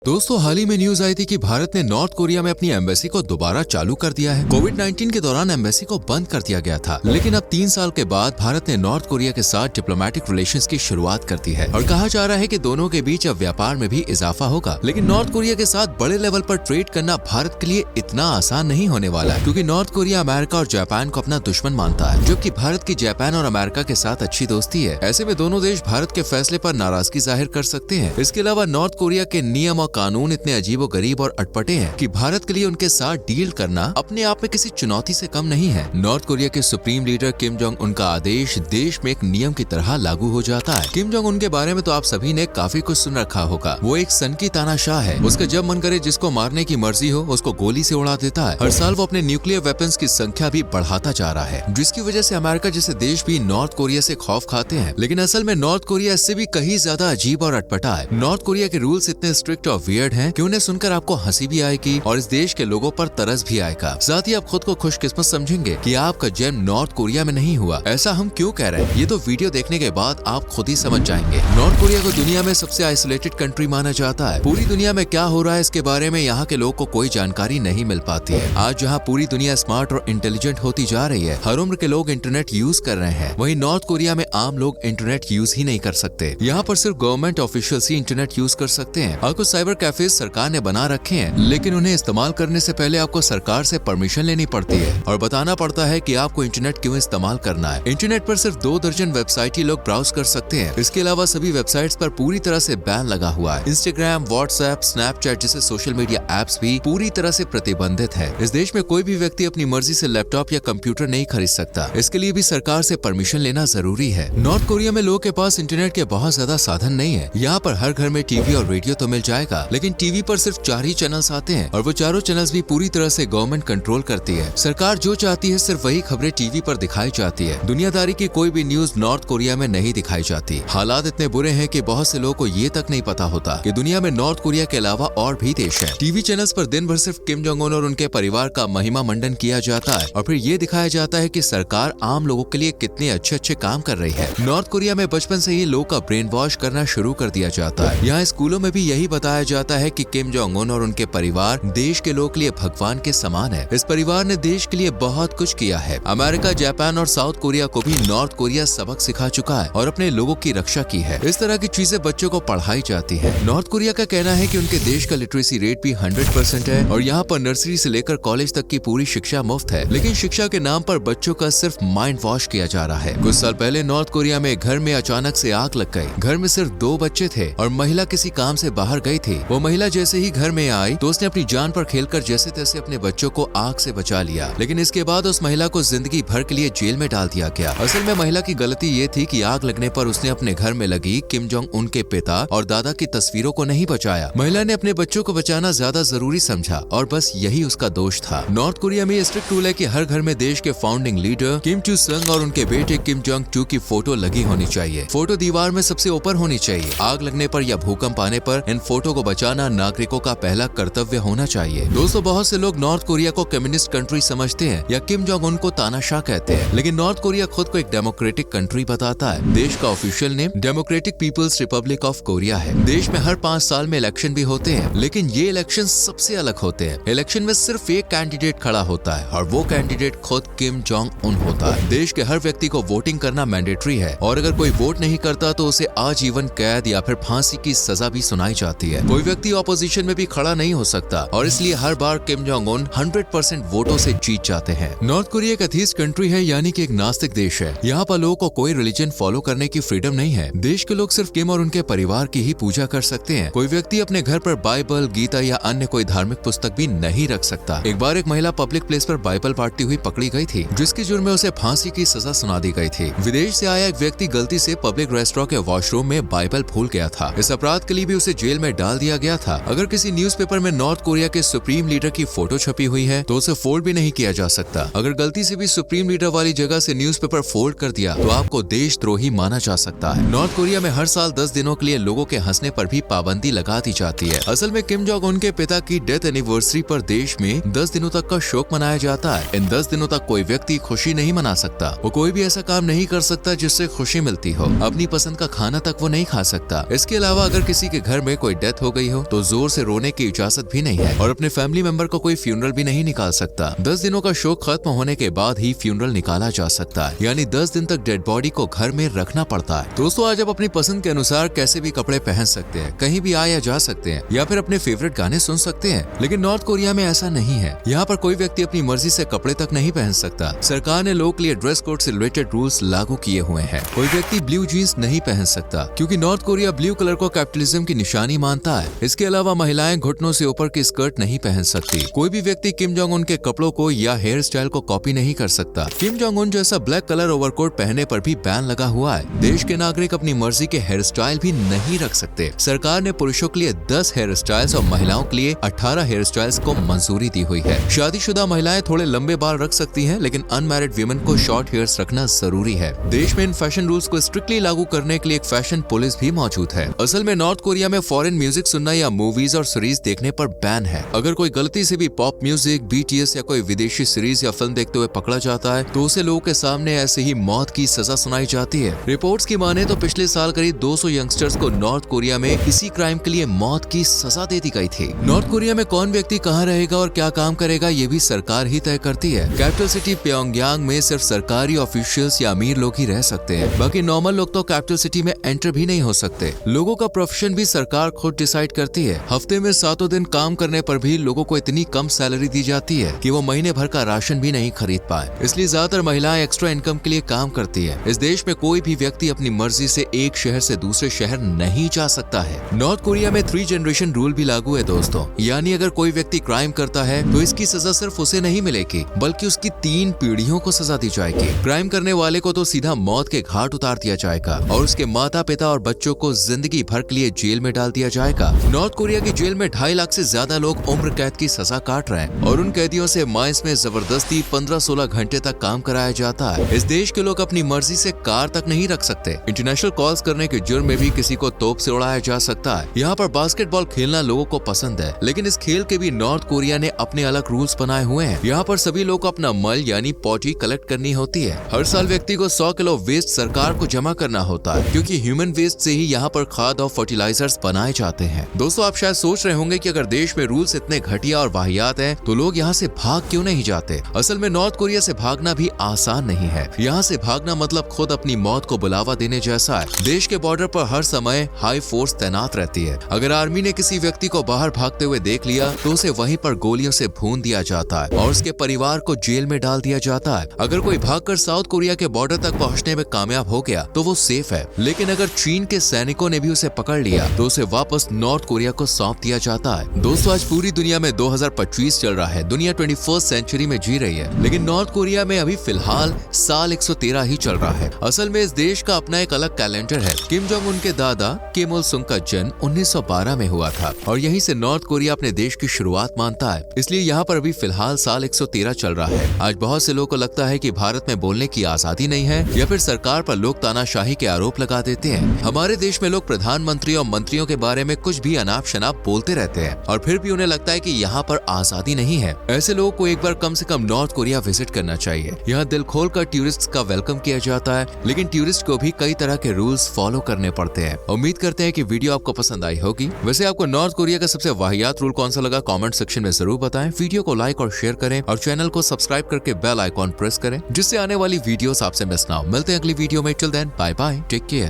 दोस्तों, हाल ही में न्यूज आई थी कि भारत ने नॉर्थ कोरिया में अपनी एम्बेसी को दोबारा चालू कर दिया है। कोविड-19 के दौरान एम्बेसी को बंद कर दिया गया था, लेकिन अब 3 साल के बाद भारत ने नॉर्थ कोरिया के साथ डिप्लोमेटिक रिलेशंस की शुरुआत कर दी है और कहा जा रहा है कि दोनों के बीच अब व्यापार में भी इजाफा होगा। लेकिन नॉर्थ कोरिया के साथ बड़े लेवल पर ट्रेड करना भारत के लिए इतना आसान नहीं होने वाला है, क्योंकि नॉर्थ कोरिया अमेरिका और जापान को अपना दुश्मन मानता है, जबकि भारत की जापान और अमेरिका के साथ अच्छी दोस्ती है। ऐसे में दोनों देश भारत के फैसले पर नाराजगी जाहिर कर सकते हैं। इसके अलावा नॉर्थ कोरिया के नियम और कानून इतने अजीबोगरीब और अटपटे हैं कि भारत के लिए उनके साथ डील करना अपने आप में किसी चुनौती से कम नहीं है। नॉर्थ कोरिया के supreme leader Kim Jong Un का आदेश देश में एक नियम की तरह लागू हो जाता है। किम जोंग उन के बारे में तो आप सभी ने काफी कुछ सुन रखा होगा। वो एक सनकी तानाशाह है। उसका जब मन करे जिसको मारने की मर्जी हो उसको गोली से उड़ा देता है। हर साल वो अपने न्यूक्लियर वेपन्स की संख्या भी बढ़ाता जा रहा है, जिसकी वजह से अमेरिका जैसे देश भी नॉर्थ कोरिया से खौफ खाते हैं। लेकिन असल में नॉर्थ कोरिया इससे भी कहीं ज्यादा अजीब और अटपटा है। नॉर्थ कोरिया के रूल्स इतने स्ट्रिक्ट और वियर्ड हैं कि उन्हें सुनकर आपको हंसी भी आएगी और इस देश के लोगों पर तरस भी आएगा। साथ ही आप खुद को खुशकिस्मत समझेंगे कि आपका जन्म नॉर्थ कोरिया में नहीं हुआ। ऐसा हम क्यों कह रहे हैं, ये तो वीडियो देखने के बाद आप खुद ही समझ जाएंगे। नॉर्थ कोरिया को दुनिया में सबसे आइसोलेटेड कंट्री माना जाता है। पूरी दुनिया में क्या हो रहा है इसके बारे में यहाँ के लोग को कोई जानकारी नहीं मिल पाती है। आज जहाँ पूरी दुनिया स्मार्ट और इंटेलिजेंट होती जा रही है, हर उम्र के लोग इंटरनेट यूज कर रहे हैं, वहीं नॉर्थ कोरिया में आम लोग इंटरनेट यूज ही नहीं कर सकते। यहाँ पर सिर्फ गवर्नमेंट ऑफिशियल्स ही इंटरनेट यूज कर सकते हैं। और कुछ साइबर कैफेज सरकार ने बना रखे हैं, लेकिन उन्हें इस्तेमाल करने से पहले आपको सरकार से परमिशन लेनी पड़ती है और बताना पड़ता है कि आपको इंटरनेट क्यों इस्तेमाल करना है। इंटरनेट पर सिर्फ 2 दर्जन वेबसाइट ही लोग ब्राउज कर सकते हैं। इसके अलावा सभी वेबसाइट्स पर पूरी तरह से बैन लगा हुआ है। इंस्टाग्राम, व्हाट्सएप, स्नैपचैट जैसे सोशल मीडिया एप्स भी पूरी तरह से प्रतिबंधित है। इस देश में कोई भी व्यक्ति अपनी मर्जी से लैपटॉप या कंप्यूटर नहीं खरीद सकता। इसके लिए भी सरकार से परमिशन लेना जरूरी है। नॉर्थ कोरिया में लोगों के पास इंटरनेट के बहुत ज्यादा साधन नहीं है। यहाँ पर हर घर में टीवी और रेडियो तो मिल जाएगा, लेकिन टीवी पर सिर्फ 4 ही चैनल्स आते हैं और वो चारों चैनल्स भी पूरी तरह से गवर्नमेंट कंट्रोल करती है। सरकार जो चाहती है सिर्फ वही खबरें टीवी पर दिखाई जाती है। दुनियादारी की कोई भी न्यूज नॉर्थ कोरिया में नहीं दिखाई जाती। हालात इतने बुरे हैं कि बहुत से लोगों को ये तक नहीं पता होता कि दुनिया में नॉर्थ कोरिया के अलावा और भी देश है। टीवी चैनल्स पर दिन भर सिर्फ किम जोंग उन और उनके परिवार का महिमा मंडन किया जाता है और फिर ये दिखाया जाता है कि सरकार आम लोगों के लिए कितने अच्छे काम कर रही है। नॉर्थ कोरिया में बचपन से ही लोगों का ब्रेन वॉश करना शुरू कर दिया जाता है। यहाँ स्कूलों में भी यही बताया जाता है कि किम जोंग उन और उनके परिवार देश के लोगों के लिए भगवान के समान है। इस परिवार ने देश के लिए बहुत कुछ किया है। अमेरिका, जापान और साउथ कोरिया को भी नॉर्थ कोरिया सबक सिखा चुका है और अपने लोगों की रक्षा की है। इस तरह की चीजें बच्चों को पढ़ाई जाती है। नॉर्थ कोरिया का कहना है कि उनके देश का लिटरेसी रेट भी 100% है और यहाँ पर नर्सरी से लेकर कॉलेज तक की पूरी शिक्षा मुफ्त है। लेकिन शिक्षा के नाम पर बच्चों का सिर्फ माइंड वॉश किया जा रहा है। कुछ साल पहले नॉर्थ कोरिया में घर में अचानक से आग लग गई। घर में सिर्फ 2 बच्चे थे और महिला किसी काम से बाहर गई थी। वो महिला जैसे ही घर में आई तो उसने अपनी जान पर खेलकर जैसे तैसे अपने बच्चों को आग से बचा लिया। लेकिन इसके बाद उस महिला को जिंदगी भर के लिए जेल में डाल दिया गया। असल में महिला की गलती ये थी कि आग लगने पर उसने अपने घर में लगी किम जोंग उन के पिता और दादा की तस्वीरों को नहीं बचाया। महिला ने अपने बच्चों को बचाना ज्यादा जरूरी समझा और बस यही उसका दोष था। नॉर्थ कोरिया में स्ट्रिक्ट रूल है कि हर घर में देश के फाउंडिंग लीडर किम चू संग और उनके बेटे किम जोंग टू की फोटो लगी होनी चाहिए। फोटो दीवार में सबसे ऊपर होनी चाहिए। आग लगने पर या भूकंप आने पर इन फोटो को बचाना नागरिकों का पहला कर्तव्य होना चाहिए। दोस्तों, बहुत से लोग नॉर्थ कोरिया को कम्युनिस्ट कंट्री समझते हैं या किम जोंग उन को तानाशाह कहते हैं, लेकिन नॉर्थ कोरिया खुद को एक डेमोक्रेटिक कंट्री बताता है। देश का official name Democratic People's Republic of Korea है। देश में हर 5 साल में इलेक्शन भी होते हैं, लेकिन ये इलेक्शन सबसे अलग होते हैं। इलेक्शन में सिर्फ एक कैंडिडेट खड़ा होता है और वो कैंडिडेट खुद किम जोंग उन होता है। देश के हर व्यक्ति को वोटिंग करना मैंडेटरी है और अगर कोई वोट नहीं करता तो उसे आजीवन कैद या फिर फांसी की सजा भी सुनाई जाती है। कोई व्यक्ति ऑपोजिशन में भी खड़ा नहीं हो सकता और इसलिए हर बार किम जोंग उन 100% वोटों से जीत जाते हैं। नॉर्थ कोरिया एक एथीस्ट कंट्री है, यानी कि एक नास्तिक देश है। यहाँ पर लोगों को कोई रिलीजन फॉलो करने की फ्रीडम नहीं है। देश के लोग सिर्फ किम और उनके परिवार की ही पूजा कर सकते हैं। कोई व्यक्ति अपने घर पर बाइबल, गीता या अन्य कोई धार्मिक पुस्तक भी नहीं रख सकता। एक बार एक महिला पब्लिक प्लेस पर बाइबल पढ़ती हुई पकड़ी गई थी, जिसके जुर्म में उसे फांसी की सजा सुना दी गई थी। विदेश से आया एक व्यक्ति गलती से पब्लिक रेस्टोरेंट के वॉशरूम में बाइबल भूल गया था। इस अपराध के लिए भी उसे जेल में डाल दिया गया था। अगर किसी न्यूज़पेपर में नॉर्थ कोरिया के सुप्रीम लीडर की फोटो छपी हुई है तो उसे फोल्ड भी नहीं किया जा सकता। अगर गलती से भी सुप्रीम लीडर वाली जगह से न्यूज़पेपर फोल्ड कर दिया तो आपको देशद्रोही माना जा सकता है। नॉर्थ कोरिया में हर साल 10 दिनों के लिए लोगों के हंसने पर भी पाबंदी लगा दी जाती है। असल में किम जोंग उन के पिता की डेथ एनिवर्सरी पर देश में 10 दिनों तक का शोक मनाया जाता है। इन 10 दिनों तक कोई व्यक्ति खुशी नहीं मना सकता। वो कोई भी ऐसा काम नहीं कर सकता जिससे खुशी मिलती हो। अपनी पसंद का खाना तक वो नहीं खा सकता। इसके अलावा अगर किसी के घर में कोई डेथ हो हो गई हो तो जोर से रोने की इजाजत भी नहीं है और अपने फैमिली मेंबर का कोई फ्यूनरल भी नहीं निकाल सकता। 10 दिनों का शोक खत्म होने के बाद ही फ्यूनरल निकाला जा सकता है, यानी 10 दिन तक डेड बॉडी को घर में रखना पड़ता है। दोस्तों, आज आप अपनी पसंद के अनुसार कैसे भी कपड़े पहन सकते हैं, कहीं भी आ या जा सकते हैं या फिर अपने फेवरेट गाने सुन सकते हैं, लेकिन नॉर्थ कोरिया में ऐसा नहीं है। यहाँ पर कोई व्यक्ति अपनी मर्जी से कपड़े तक नहीं पहन सकता। सरकार ने लोगों के लिए ड्रेस कोड से रिलेटेड रूल्स लागू किए हुए हैं। कोई व्यक्ति ब्लू जीन्स नहीं पहन सकता क्योंकि नॉर्थ कोरिया ब्लू कलर को कैपिटलिज्म की निशानी मानता है। इसके अलावा महिलाएं घुटनों से ऊपर की स्कर्ट नहीं पहन सकती। कोई भी व्यक्ति किम जोंग उन के कपड़ों को या हेयर स्टाइल को कॉपी नहीं कर सकता। किम जोंग उन जैसा ब्लैक कलर ओवरकोट पहनने पर भी बैन लगा हुआ है। देश के नागरिक अपनी मर्जी के हेयर स्टाइल भी नहीं रख सकते। सरकार ने पुरुषों के लिए 10 हेयर स्टाइल्स और महिलाओं के लिए 18 हेयर स्टाइल्स को मंजूरी दी हुई है। शादीशुदा महिलाएं थोड़े लंबे बाल रख सकती हैं, लेकिन अनमैरिड वीमेन को शॉर्ट हेयर्स रखना जरूरी है। देश में इन फैशन रूल्स को स्ट्रिक्टली लागू करने के लिए एक फैशन पुलिस भी मौजूद है। असल में नॉर्थ कोरिया में फॉरेन म्यूजिक सुनना या मूवीज और सीरीज देखने पर बैन है। अगर कोई गलती से भी पॉप म्यूजिक, बीटीएस या कोई विदेशी सीरीज या फिल्म देखते हुए पकड़ा जाता है तो उसे लोगों के सामने ऐसे ही मौत की सजा सुनाई जाती है। रिपोर्ट्स की माने तो पिछले साल करीब 200 यंगस्टर्स को नॉर्थ कोरिया में इसी क्राइम के लिए मौत की सजा दे दी गई थी। नॉर्थ कोरिया में कौन व्यक्ति कहाँ रहेगा और क्या काम करेगा ये भी सरकार ही तय करती है। कैपिटल सिटी प्योंगयांग में सिर्फ सरकारी ऑफिशियल्स या अमीर लोग ही रह सकते हैं, बाकी नॉर्मल लोग तो कैपिटल सिटी में एंटर भी नहीं हो सकते। लोगों का प्रोफेशन भी सरकार खुद डिसाइड करती है। हफ्ते में 7 दिन काम करने पर भी लोगों को इतनी कम सैलरी दी जाती है कि वो महीने भर का राशन भी नहीं खरीद पाए। इसलिए ज्यादातर महिलाएं एक्स्ट्रा इनकम के लिए काम करती है। इस देश में कोई भी व्यक्ति अपनी मर्जी से एक शहर से दूसरे शहर नहीं जा सकता है। नॉर्थ कोरिया में 3 जनरेशन रूल भी लागू है दोस्तों, यानी अगर कोई व्यक्ति क्राइम करता है तो इसकी सजा सिर्फ उसे नहीं मिलेगी बल्कि उसकी 3 पीढ़ियों को सजा दी जाएगी। क्राइम करने वाले को तो सीधा मौत के घाट उतार दिया जाएगा और उसके माता पिता और बच्चों को जिंदगी भर के लिए जेल में डाल दिया जाएगा। नॉर्थ कोरिया की जेल में 2.5 लाख से ज्यादा लोग उम्र कैद की सजा काट रहे हैं और उन कैदियों से माइंस में जबरदस्ती 15-16 घंटे तक काम कराया जाता है। इस देश के लोग अपनी मर्जी से कार तक नहीं रख सकते। इंटरनेशनल कॉल्स करने के जुर्म में भी किसी को तोप से उड़ाया जा सकता है। यहाँ पर बास्केटबॉल खेलना लोगों को पसंद है, लेकिन इस खेल के भी नॉर्थ कोरिया ने अपने अलग रूल्स बनाए हुए हैं। यहाँ पर सभी लोग को अपना मल यानी पॉटी कलेक्ट करनी होती है। हर साल व्यक्ति को 100 किलो वेस्ट सरकार को जमा करना होता है क्योंकि ह्यूमन वेस्ट से ही यहाँ पर खाद और फर्टिलाइजर्स बनाए जाते हैं। दोस्तों, आप शायद सोच रहे होंगे कि अगर देश में रूल्स इतने घटिया और वाहियात हैं तो लोग यहाँ से भाग क्यों नहीं जाते। असल में नॉर्थ कोरिया से भागना भी आसान नहीं है। यहाँ से भागना मतलब खुद अपनी मौत को बुलावा देने जैसा है। देश के बॉर्डर पर हर समय हाई फोर्स तैनात रहती है। अगर आर्मी ने किसी व्यक्ति को बाहर भागते हुए देख लिया तो उसे वहीं पर गोलियों से भून दिया जाता है और उसके परिवार को जेल में डाल दिया जाता है। अगर कोई भागकर साउथ कोरिया के बॉर्डर तक पहुंचने में कामयाब हो गया तो वो सेफ है, लेकिन अगर चीन के सैनिकों ने भी उसे पकड़ लिया तो उसे वापस नॉर्थ कोरिया को सौंप दिया जाता है। दोस्तों, आज पूरी दुनिया में 2025 चल रहा है। दुनिया 21st सेंचुरी में जी रही है, लेकिन नॉर्थ कोरिया में अभी फिलहाल साल 113 ही चल रहा है। असल में इस देश का अपना एक अलग कैलेंडर है। किम जोंग उन के दादा किम इल सुंग का जन्म 1912 में हुआ था और यहीं से नॉर्थ कोरिया अपने देश की शुरुआत मानता है। इसलिए यहाँ पर अभी फिलहाल साल 113 चल रहा है। आज बहुत से लोगों को लगता है कि भारत में बोलने की आजादी नहीं है या फिर सरकार पर लोग तानाशाही के आरोप लगा देते हैं। हमारे देश में लोग प्रधानमंत्री और मंत्रियों के बारे में कुछ भी अनाप शनाप बोलते रहते हैं और फिर भी उन्हें लगता है कि यहाँ पर आजादी नहीं है। ऐसे लोगों को एक बार कम से कम नॉर्थ कोरिया विजिट करना चाहिए। यहाँ दिल खोलकर टूरिस्ट का वेलकम किया जाता है, लेकिन टूरिस्ट को भी कई तरह के रूल्स फॉलो करने पड़ते हैं। उम्मीद करते हैं कि वीडियो आपको पसंद आई होगी। वैसे आपको नॉर्थ कोरिया का सबसे वाहियात रूल कौन सा लगा कमेंट सेक्शन में जरूर बताएं। वीडियो को लाइक और शेयर करें और चैनल को सब्सक्राइब करके बेल आइकॉन प्रेस करें जिससे आने वाली वीडियोस आपसे मिस ना हो। मिलते हैं अगली वीडियो में। Till then bye bye, take care.